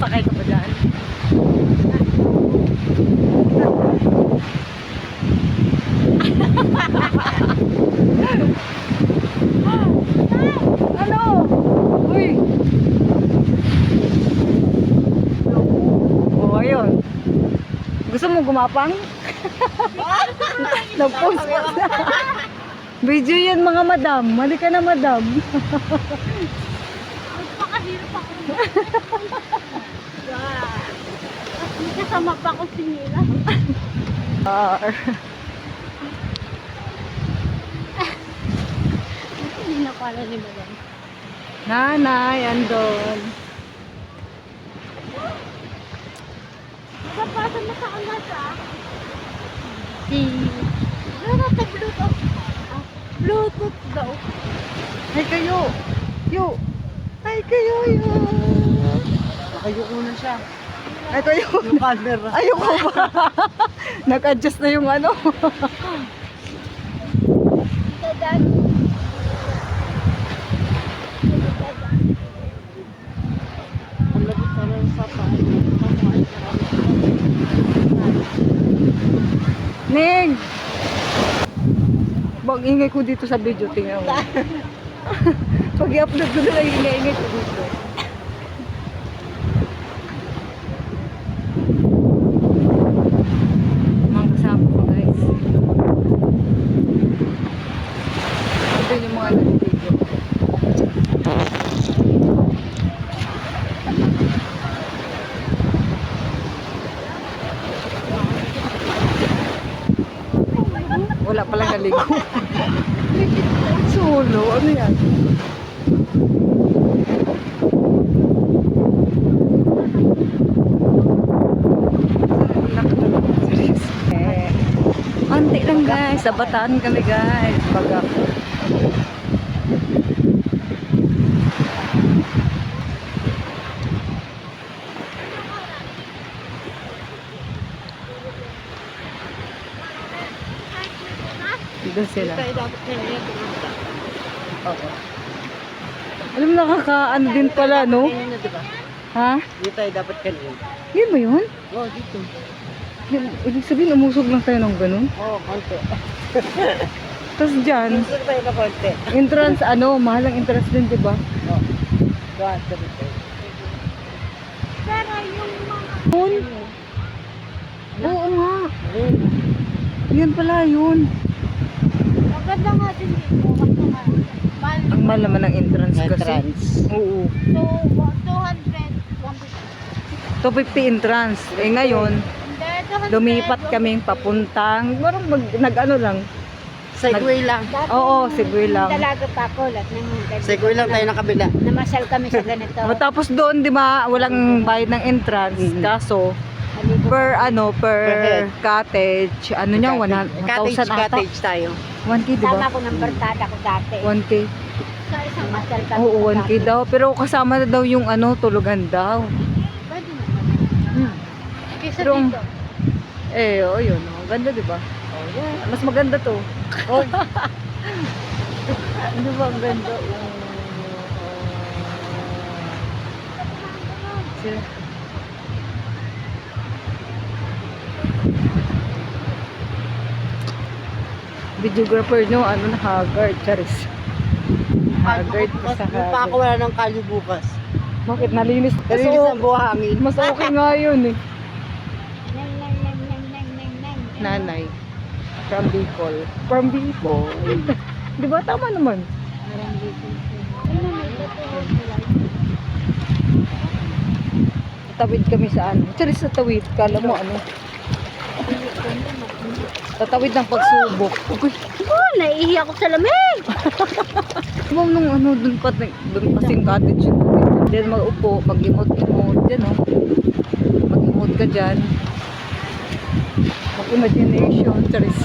Sakay ka pa dyan. Ano? Uy! Oh, ayun. Gusto mo gumapang? Nag-post pa na. Video yan mga madam. Mali ka na madam. Magpakahirap ako. May kasama pa ako sinila. Hindi na pala ni madam. Nanay, andon. Napasa mo sa anas Ano sa Bluetooth? Bluetooth daw. Ay kayo. Yo. Ay kayo. Yo. Nakayuko na siya. Ay kayo. Yung camera. Ayoko ba? Nag-adjust na yung ano. Dadan. Ang labit na lang sa paan. Ning! Bang ingay ko dito sa video, tingnan mo. Pag i-upload ko na lang, ingay ko dito. Mga kasama ko guys. Ito yung mga nag-video. Wala palang naligo. Solo, ano yan? Anti lang guys, sa Bataan kami guys. Baga. Doon sila. Tayo dapat kanina. Oo. Alam mo, nakakaano din pala, no? Kanina, diba? Ha? Dito tayo dapat kanina. Yun ba yun? Oo, dito. Ibig sabihin, umusog lang tayo ng ganun. Oo, konti. Tapos dyan, Dito tayo na konti. entrance, mahal ang entrance din, di ba? Oo. Doon, dito. Pero yung mga Yun? Oo nga. Ayun. Yan pala yun. maganda nga din dito. Kasi nga, mahal Ang mahal naman ang entrance kasi. Entrance. Oo. 200, 250 entrance. Eh ngayon, Hindi, 200. lumipat kaming papuntang, parang nag-ano lang. Segway lang. Oo, Segway lang. Dalaga pa ako, lahat ng ganito. Segway lang tayo na kabila. Namasal kami sa ganito. Matapos doon, di ba, walang bayad ng entrance. Kaso, Halika. per Per head. cottage, ano niya, 1,000 ata. Cottage tayo. 1K, di Tama ba? ko ng barkada ko dati. 1K. Sa isang masal kami. Oo, 1K daw. Pero kasama na daw yung tulugan daw. Pwede naman. Kisa Pero- dito. Eh, oh, yun. Oh. Ganda, di ba? Oh, yeah. Mas maganda to. Oh, Ano ba ang ganda? Sila. Videographer nyo, Haggard, Charis. Haggard pa sa Yung pa ako Haggard. wala ng kalyo bukas. Bakit nalinis? Nalinis ang buhangin. Mas okay nga yun eh. Nang, nang, nang, nang, nang, nang, nang. Nanay. From Bicol. From Bicol. Di ba? Tama naman. Parang dito. Ano, may totoo. Tatawid kami sa Charis, sa tawid. Kala mo ano? Tatawid ng pagsubok. Uy, Oh, naiihi ako sa lamig. ma'am, nung dun kasing cottage yun. Diyan mag-upo, mag-imot-imot. Diyan, oh. Mag-imot ka dyan. Mag-imagination. Charis.